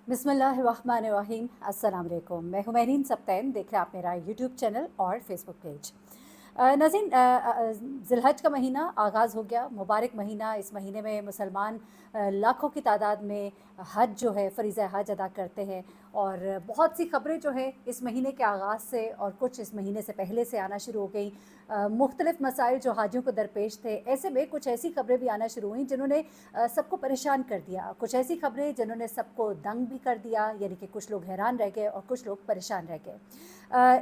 बिस्मिल्लाहिर्रहमानिर्रहीम। अस्सलाम वालेकुम। मैं हूं मेरीन सब्तैन। देख रहे हैं आप मेरा यूट्यूब चैनल और फेसबुक पेज। नाज़रीन, ज़िलहज का महीना आगाज़ हो गया, मुबारक महीना। इस महीने में मुसलमान लाखों की तादाद में हज जो है फ़रीज़ा हज अदा करते हैं। और बहुत सी ख़बरें जो है इस महीने के आगाज़ से और कुछ इस महीने से पहले से आना शुरू हो गई। मुख्तलिफ़ मसाइल जो हाजियों को दरपेश थे, ऐसे में कुछ ऐसी ख़बरें भी आना शुरू हुई जिन्होंने सबको परेशान कर दिया। कुछ ऐसी ख़बरें जिन्होंने सबको दंग भी कर दिया, यानी कि कुछ लोग हैरान रह गए और कुछ लोग परेशान रह गए।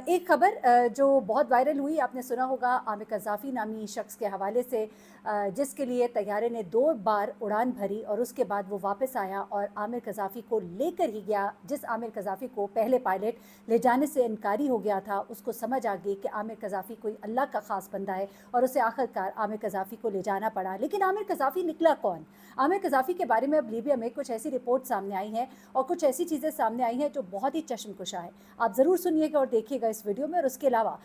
एक ख़बर जो बहुत वायरल हुई, आपने सुना होगा, आमिर कज़ाफ़ी नामी शख्स के हवाले से, जिसके लिए तैयारे ने 2 बार उड़ान भरी और उसके बाद वो वापस आया और आमिर कज़ाफ़ी को लेकर ही गया। जिस आमिर कज़ाफ़ी को पहले पायलट ले जाने से इनकारी हो गया था, उसको समझ आ गई कि आमिर कज़ाफ़ी कोई अल्लाह का ख़ास बंदा है और उसे आखिरकार आमिर कज़ाफ़ी को ले जाना पड़ा। लेकिन आमिर कज़ाफ़ी निकला कौन? आमिर कज़ाफ़ी के बारे में अब लीबिया में कुछ ऐसी रिपोर्ट सामने आई हैं और कुछ ऐसी चीज़ें सामने आई हैं जो बहुत ही चश्मकुशा है। आप ज़रूर सुनिएगा और देखिएगा इस वीडियो में। और उसके अलावा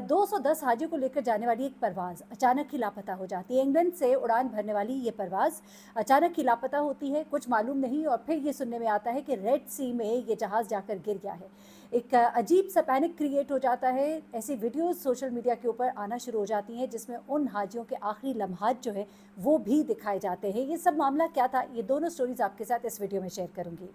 210 हाजियों को लेकर जाने वाली एक परवाज़ अचानक ही लापता हो जाती है। इंग्लैंड से उड़ान भरने वाली ये परवाज़ अचानक ही लापता होती है, कुछ मालूम नहीं। और फिर ये सुनने में आता है कि रेड सी में ये जहाज़ जाकर गिर गया है। एक अजीब सा पैनिक क्रिएट हो जाता है। ऐसी वीडियोज़ सोशल मीडिया के ऊपर आना शुरू हो जाती हैं जिसमें उन हाजियों के आखिरी लम्हात जो है वो भी दिखाए जाते हैं। ये सब मामला क्या था, ये दोनों स्टोरीज़ आपके साथ इस वीडियो में शेयर करूँगी।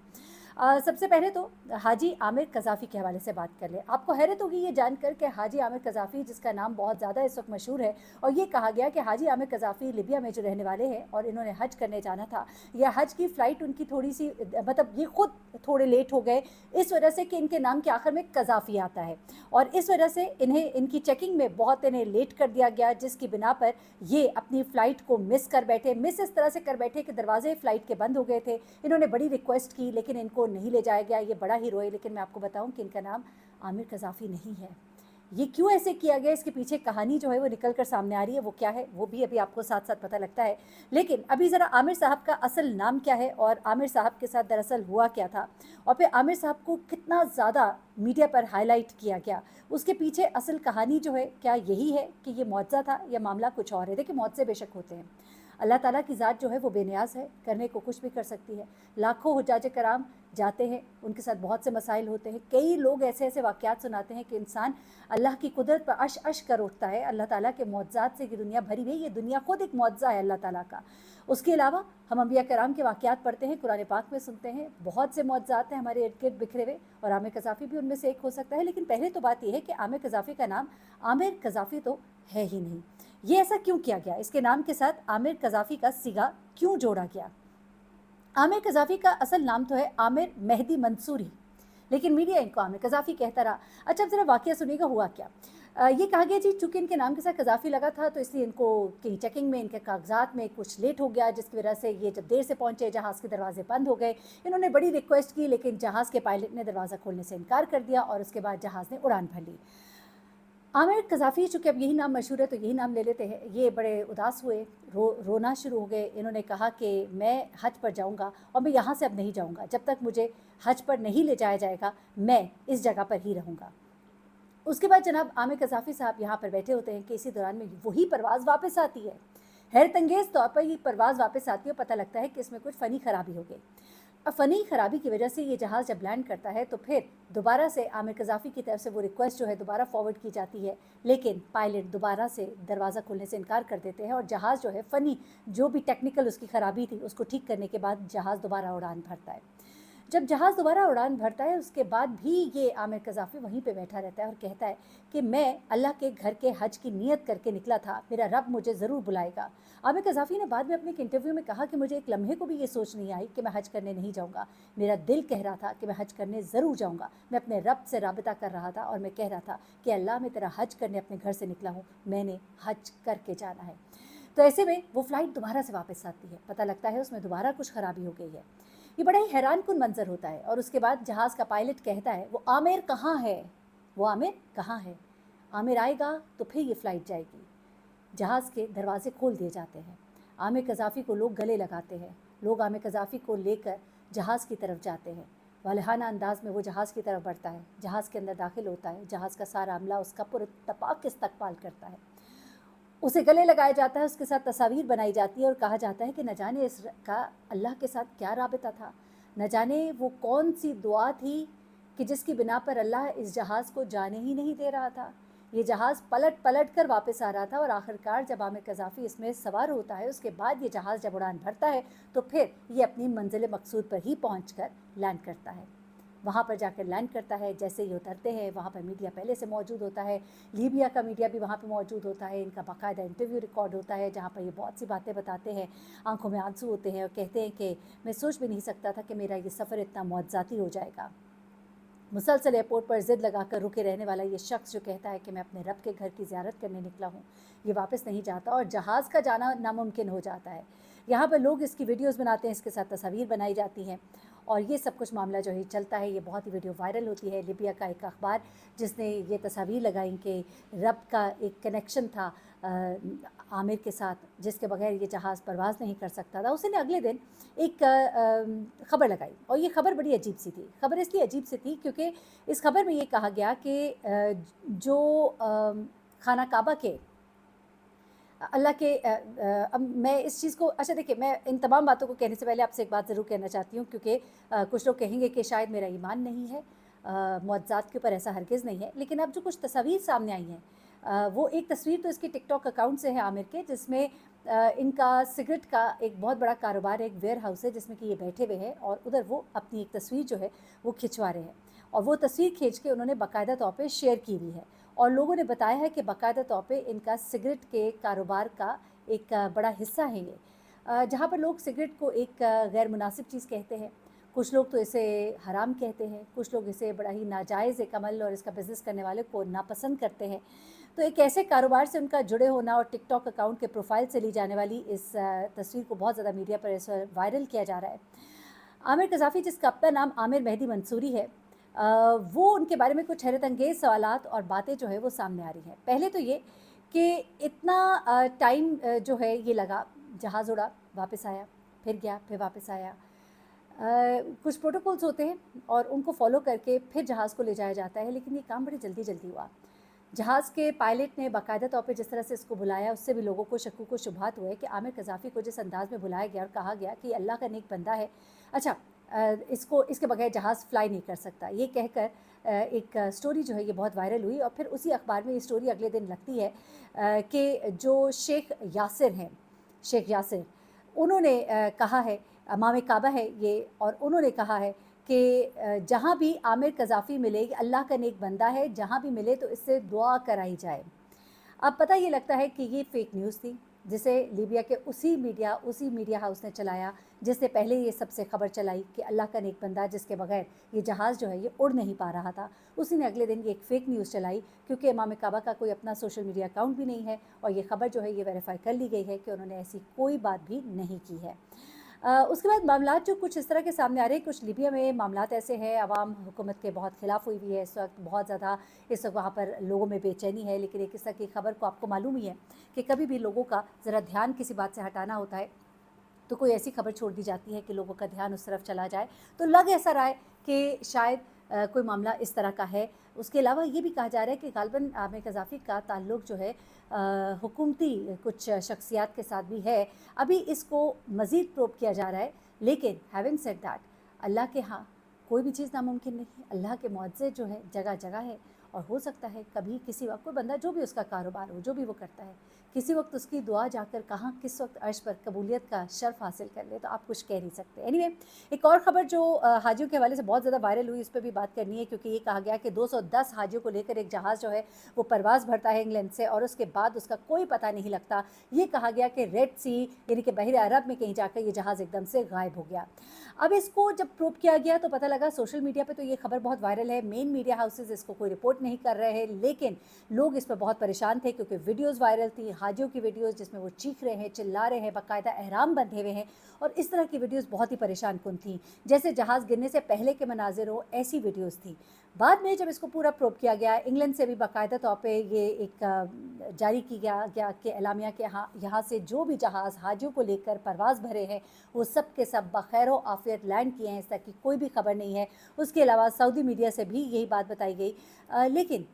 सबसे पहले तो हाजी आमिर कज़ाफ़ी के हवाले से बात कर लें। आपको हैरत होगी ये जानकर कि हाजी आमिर कज़ाफ़ी, जिसका नाम बहुत ज़्यादा इस वक्त मशहूर है, और ये कहा गया कि हाजी आमिर कज़ाफ़ी लिबिया में जो रहने वाले हैं और इन्होंने हज करने जाना था, या हज की फ़्लाइट उनकी थोड़ी सी, मतलब ये खुद थोड़े लेट हो गए इस वजह से कि इनके नाम के आखिर में कज़ाफ़ी आता है, और इस वजह से इन्हें इनकी चेकिंग में बहुत इन्हें लेट कर दिया गया, जिसकी बिना पर ये अपनी फ़्लाइट को मिस कर बैठे। मिस इस तरह से कर बैठे कि दरवाजे फ़्लाइट के बंद हो गए थे। इन्होंने बड़ी रिक्वेस्ट की लेकिन इनको नहीं ले जाया गया। ये बड़ा ही रोए। लेकिन मैं आपको बताऊं कि इनका नाम आमिर कज़ाफ़ी नहीं है। ये क्यों ऐसे किया गया, इसके पीछे कहानी जो है वो निकल कर सामने आ रही है। वो क्या है वो भी अभी आपको साथ साथ पता लगता है। लेकिन अभी ज़रा आमिर साहब का असल नाम क्या है और आमिर साहब के साथ दरअसल हुआ क्या था, और फिर आमिर साहब को कितना ज़्यादा मीडिया पर हाईलाइट किया गया, उसके पीछे असल कहानी जो है, क्या यही है कि ये मुआज़ा था या मामला कुछ और है। देखिए, मुआज़े बेशक होते हैं, अल्लाह ताला की ज़ात जो है वो बेनियाज़ है, करने को कुछ भी कर सकती है। लाखों हुज्जाज कराम जाते हैं, उनके साथ बहुत से मसाइल होते हैं। कई लोग ऐसे ऐसे वाक़यात सुनाते हैं कि इंसान अल्लाह की कुदरत पर अश अश कर उठता है। अल्लाह ताला के मुआज़ात से ये दुनिया भरी हुई है। ये दुनिया खुद एक मुआज़ा है अल्लाह ताला का। उसके अलावा हम अंबिया कराम के वाक़यात पढ़ते हैं, कुरान पाक में सुनते हैं, बहुत से मुआज़ात हैं हमारे इर्द गिर्द बिखरे हुए, और आमिर कज़ाफ़ी भी उनमें से एक हो सकता है। लेकिन पहले तो बात यह है कि आमिर कज़ाफ़ी का नाम आमिर कज़ाफ़ी तो है ही नहीं। ये ऐसा क्यों किया गया, इसके नाम के साथ आमिर कज़ाफ़ी का सिगा क्यों जोड़ा गया? आमिर कज़ाफ़ी का असल नाम तो है आमिर मेहदी मंसूरी, लेकिन मीडिया इनको आमिर कज़ाफ़ी कहता रहा। अच्छा, अब ज़रा वाक़या सुनिएगा हुआ क्या। ये कहा गया जी, चूँकि इनके नाम के साथ कज़ाफ़ी लगा था तो इसलिए इनको कहीं चेकिंग में, इनके कागज़ात में कुछ लेट हो गया, जिसकी वजह से ये जब देर से पहुँचे जहाज़ के दरवाजे बंद हो गए। इन्होंने बड़ी रिक्वेस्ट की लेकिन जहाज़ के पायलट ने दरवाज़ा खोलने से इनकार कर दिया और उसके बाद जहाज़ ने उड़ान भर ली। आमिर कज़ाफ़ी, चूँकि अब यही नाम मशहूर है तो यही नाम ले लेते हैं। ये बड़े उदास हुए, रोना शुरू हो गए। इन्होंने कहा कि मैं हज पर जाऊँगा और मैं यहाँ से अब नहीं जाऊँगा, जब तक मुझे हज पर नहीं ले जाया जाएगा मैं इस जगह पर ही रहूँगा। उसके बाद जनाब आमिर कज़ाफ़ी साहब यहाँ पर बैठे होते हैं कि इसी दौरान में वही परवाज़ वापस आती है। हैरत अंगेज़ तौर पर ये परवाज़ वापस आती है, पता लगता है कि इसमें कुछ फ़नी ख़राबी हो गई। अब फ़नी ख़राबी की वजह से ये जहाज़ जब लैंड करता है तो फिर दोबारा से आमिर कज़ाफ़ी की तरफ से वो रिक्वेस्ट जो है दोबारा फॉरवर्ड की जाती है, लेकिन पायलट दोबारा से दरवाज़ा खोलने से इनकार कर देते हैं और जहाज़ जो है, फ़नी जो भी टेक्निकल उसकी ख़राबी थी उसको ठीक करने के बाद जहाज़ दोबारा उड़ान भरता है। जब जहाज़ दोबारा उड़ान भरता है उसके बाद भी ये आमिर कज़ाफ़ी वहीं पे बैठा रहता है और कहता है कि मैं अल्लाह के घर के हज की नीयत करके निकला था, मेरा रब मुझे ज़रूर बुलाएगा। आमिर कज़ाफ़ी ने बाद में अपने एक इंटरव्यू में कहा कि मुझे एक लम्हे को भी ये सोच नहीं आई कि मैं हज करने नहीं जाऊँगा। मेरा दिल कह रहा था कि मैं हज करने ज़रूर जाऊँगा। मैं अपने रब से राबिता कर रहा था और मैं कह रहा था कि अल्लाह, मैं तेरा हज करने अपने घर से निकला हूँ, मैंने हज करके जाना है। तो ऐसे में वो फ़्लाइट दोबारा से वापस आती है, पता लगता है उसमें दोबारा कुछ ख़राबी हो गई है। ये बड़ा ही हैरान कुन मंज़र होता है और उसके बाद जहाज़ का पायलट कहता है, वो आमिर कहाँ है, वो आमिर कहाँ है, आमिर आएगा तो फिर ये फ़्लाइट जाएगी। जहाज़ के दरवाजे खोल दिए जाते हैं। आमिर कज़ाफ़ी को लोग गले लगाते हैं। लोग आमिर कज़ाफ़ी को लेकर जहाज़ की तरफ जाते हैं। वालिहाना अंदाज़ में वो जहाज़ की तरफ बढ़ता है, जहाज़ के अंदर दाखिल होता है। जहाज़ का सारा अमला उसका पुरतपाक इस्तकबाल करता है, उसे गले लगाया जाता है, उसके साथ तस्वीर बनाई जाती है और कहा जाता है कि न जाने इसका अल्लाह के साथ क्या राबिता था, न जाने वो कौन सी दुआ थी कि जिसकी बिना पर अल्लाह इस जहाज़ को जाने ही नहीं दे रहा था। ये जहाज़ पलट पलट कर वापस आ रहा था और आखिरकार जब आमिर कज़ाफ़ी इसमें सवार होता है, उसके बाद ये जहाज़ जब उड़ान भरता है तो फिर ये अपनी मंजिल मकसूद पर ही पहुँच कर लैंड करता है। वहाँ पर जाकर लैंड करता है, जैसे ही उतरते हैं वहाँ पर मीडिया पहले से मौजूद होता है, लीबिया का मीडिया भी वहाँ पर मौजूद होता है, इनका बाकायदा इंटरव्यू रिकॉर्ड होता है जहाँ पर ये बहुत सी बातें बताते हैं, आंखों में आंसू होते हैं और कहते हैं कि मैं सोच भी नहीं सकता था कि मेरा ये सफ़र इतना मौज़ाती हो जाएगा। मुसलसल एयरपोर्ट पर ज़िद लगाकर रुके रहने वाला ये शख्स जो कहता है कि मैं अपने रब के घर की ज़ियारत करने निकला हूँ, ये वापस नहीं जाता और जहाज़ का जाना नामुमकिन हो जाता है। यहाँ पर लोग इसकी वीडियोस बनाते हैं, इसके साथ तस्वीर बनाई जाती हैं और ये सब कुछ मामला जो है चलता है। ये बहुत ही वीडियो वायरल होती है। लीबिया का एक अखबार जिसने ये तस्वीर लगाई कि रब का एक कनेक्शन था आमिर के साथ, जिसके बगैर ये जहाज़ परवाज़ नहीं कर सकता था, उसने अगले दिन एक ख़बर लगाई और ये ख़बर बड़ी अजीब सी थी। ख़बर इसलिए अजीब सी थी क्योंकि इस ख़बर में ये कहा गया कि जो खाना काबा के अल्लाह के अब मैं इस चीज़ को अच्छा देखिए, मैं इन तमाम बातों को कहने से पहले आपसे एक बात ज़रूर कहना चाहती हूँ क्योंकि कुछ लोग कहेंगे कि शायद मेरा ईमान नहीं है मुअज्ज़ात के ऊपर, ऐसा हरगिज़ नहीं है। लेकिन अब जो कुछ तस्वीर सामने आई हैं वो एक तस्वीर तो इसके टिकटॉक अकाउंट से है आमिर के, जिसमें इनका सिगरेट का एक बहुत बड़ा कारोबार है, एक वेयर हाउस है जिसमें कि ये बैठे हुए हैं और उधर वो अपनी एक तस्वीर जो है वो खिंचवा रहे हैं और वो तस्वीर खींच के उन्होंने बाकायदा तौर पे शेयर की हुई है और लोगों ने बताया है कि बाकायदा तौर पे इनका सिगरेट के कारोबार का एक बड़ा हिस्सा है ये, जहाँ पर लोग सिगरेट को एक गैर मुनासिब चीज़ कहते हैं, कुछ लोग तो इसे हराम कहते हैं, कुछ लोग इसे बड़ा ही नाजायज़ एक अमल और इसका बिज़नेस करने वाले को नापसंद करते हैं। तो एक ऐसे कारोबार से उनका जुड़े होना और टिकटॉक अकाउंट के प्रोफाइल से ली जाने वाली इस तस्वीर को बहुत ज़्यादा मीडिया पर इस वायरल किया जा रहा है। आमिर कज़ाफ़ी, जिसका अपना नाम आमिर मेहदी मंसूरी है, वो उनके बारे में कुछ हैरत अंगेज़ सवालात और बातें जो है वो सामने आ रही हैं। पहले तो ये कि इतना टाइम जो है ये लगा, जहाज़ उड़ा, वापस आया, फिर गया, फिर वापस आया। कुछ प्रोटोकॉल्स होते हैं और उनको फॉलो करके फिर जहाज़ को ले जाया जाता है, लेकिन ये काम बड़ी जल्दी हुआ। जहाज़ के पायलट ने बाकायदा तौर पे जिस तरह से इसको बुलाया, उससे भी लोगों को शक्कू को शुबहात हुए कि आमिर कज़ाफ़ी को जिस अंदाज़ में बुलाया गया और कहा गया कि अल्लाह का नेक बंदा है, अच्छा इसको इसके बगैर जहाज़ फ्लाई नहीं कर सकता, ये कहकर एक स्टोरी जो है ये बहुत वायरल हुई और फिर उसी अखबार में ये स्टोरी अगले दिन लगती है कि जो शेख यासिर हैं, शेख यासिर, उन्होंने कहा है, इमाम काबा है ये, और उन्होंने कहा है कि जहाँ भी आमिर कज़ाफ़ी मिले, अल्लाह का नेक बंदा है, जहाँ भी मिले तो इससे दुआ कराई जाए। अब पता ये लगता है कि ये फ़ेक न्यूज़ थी, जिसे लीबिया के उसी मीडिया हाउस ने चलाया जिसने पहले ये सबसे ख़बर चलाई कि अल्लाह का नेक बंदा जिसके बगैर ये जहाज़ जो है ये उड़ नहीं पा रहा था, उसी ने अगले दिन ये एक फ़ेक न्यूज़ चलाई क्योंकि इमाम काबा का कोई अपना सोशल मीडिया अकाउंट भी नहीं है और ये ख़बर जो है ये वेरीफ़ाई कर ली गई है कि उन्होंने ऐसी कोई बात भी नहीं की है। उसके बाद मामलात जो कुछ इस तरह के सामने आ रहे हैं, कुछ लीबिया में मामलात ऐसे हैं, अवाम हुकूमत के बहुत खिलाफ हुई हुई है इस वक्त, बहुत ज़्यादा इस वक्त वहाँ पर लोगों में बेचैनी है। लेकिन एक इस तरह की खबर को आपको मालूम ही है कि कभी भी लोगों का ज़रा ध्यान किसी बात से हटाना होता है तो कोई ऐसी खबर छोड़ दी जाती है कि लोगों का ध्यान उस तरफ चला जाए, तो लग ऐसा रहा है कि शायद कोई मामला इस तरह का है। उसके अलावा ये भी कहा जा रहा है कि गालिबन आमिर कज़ाफ़ी का ताल्लुक़ जो है हुकूमती कुछ शख्सियात के साथ भी है। अभी इसको मज़ीद प्रोब किया जा रहा है, लेकिन हैविंग सेड दैट, अल्लाह के यहाँ कोई भी चीज़ नामुमकिन नहीं है। अल्लाह के मुअज्ज़े जो है जगह जगह है और हो सकता है कभी किसी वक्त कोई बंदा, जो भी उसका कारोबार हो, जो भी वो करता है, किसी वक्त उसकी दुआ जाकर कहाँ किस वक्त अर्श पर कबूलियत का शर्फ हासिल कर ले, तो आप कुछ कह नहीं सकते। एनीवे, एक और ख़बर जो हाजियों के हवाले से बहुत ज़्यादा वायरल हुई, इस पर भी बात करनी है क्योंकि ये कहा गया कि 210 हाजियों को लेकर एक जहाज़ जो है वो परवाज़ भरता है इंग्लैंड से और उसके बाद उसका कोई पता नहीं लगता। ये कहा गया कि रेड सी यानी कि बहर अरब में कहीं जाकर ये जहाज़ एकदम से गायब हो गया। अब इसको जब प्रूव किया गया तो पता लगा, सोशल मीडिया पे तो ये खबर बहुत वायरल है, मेन मीडिया हाउसेस इसको कोई रिपोर्ट नहीं कर रहे हैं, लेकिन लोग इस पर बहुत परेशान थे क्योंकि वीडियोस वायरल थी, हाजियों की वीडियोस जिसमें वो चीख रहे हैं, चिल्ला रहे हैं, बाकायदा एहराम बंधे हुए हैं और इस तरह की वीडियोस बहुत ही परेशान कुन थी, जैसे जहाज़ गिरने से पहले के मनाजिर हो, ऐसी वीडियोज़ थी। बाद में जब इसको पूरा प्रूव किया गया, इंग्लैंड से भी बाकायदा तौर पे ये एक जारी की गया कि एलामिया के यहाँ से जो भी जहाज़ हाजियों को लेकर परवाज़ भरे हैं वो सब के सब बखैर आफियत लैंड किए हैं, इस तरह की कोई भी खबर नहीं है। उसके अलावा सऊदी मीडिया से भी यही बात बताई गई, लेकिन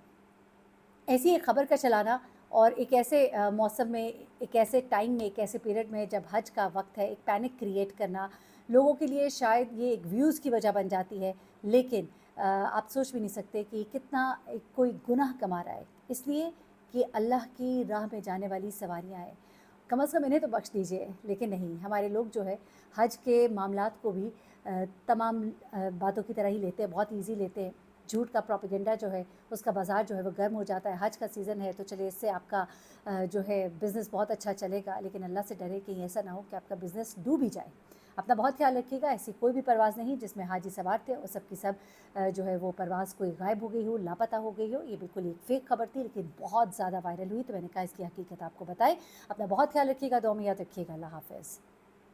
ऐसी एक ख़बर का चलाना और एक ऐसे मौसम में, एक ऐसे टाइम में, एक ऐसे पीरियड में जब हज का वक्त है, एक पैनिक क्रिएट करना, लोगों के लिए शायद ये एक व्यूज़ की वजह बन जाती है, लेकिन आप सोच भी नहीं सकते कि कितना एक कोई गुनाह कमा रहा है, इसलिए कि अल्लाह की राह में जाने वाली सवारियाँ हैं। कम से कम इन्हें तो बख्श दीजिए, लेकिन नहीं, हमारे लोग जो है हज के मामलात को भी तमाम बातों की तरह ही लेते हैं, बहुत ईज़ी लेते हैं। झूठ का प्रोपेगेंडा जो है उसका बाज़ार जो है वो गर्म हो जाता है। हज का सीज़न है तो चलिए इससे आपका जो है बिज़नेस बहुत अच्छा चलेगा, लेकिन अल्लाह से डरे कहीं ऐसा ना हो कि आपका बिज़नेस डूब ही जाए। अपना बहुत ख्याल रखिएगा। ऐसी कोई भी परवाज़ नहीं जिसमें हाजी सवार थे और सब की सब जो है वो परवाज़ कोई गायब हो गई हो, लापता हो गई हो। ये बिल्कुल एक फ़ेक खबर थी, लेकिन बहुत ज़्यादा वायरल हुई, तो मैंने कहा इसकी हकीकत आपको बताएं। अपना बहुत ख्याल रखिएगा, दुआ में याद रखिएगा। अल्लाह हाफ़िज़।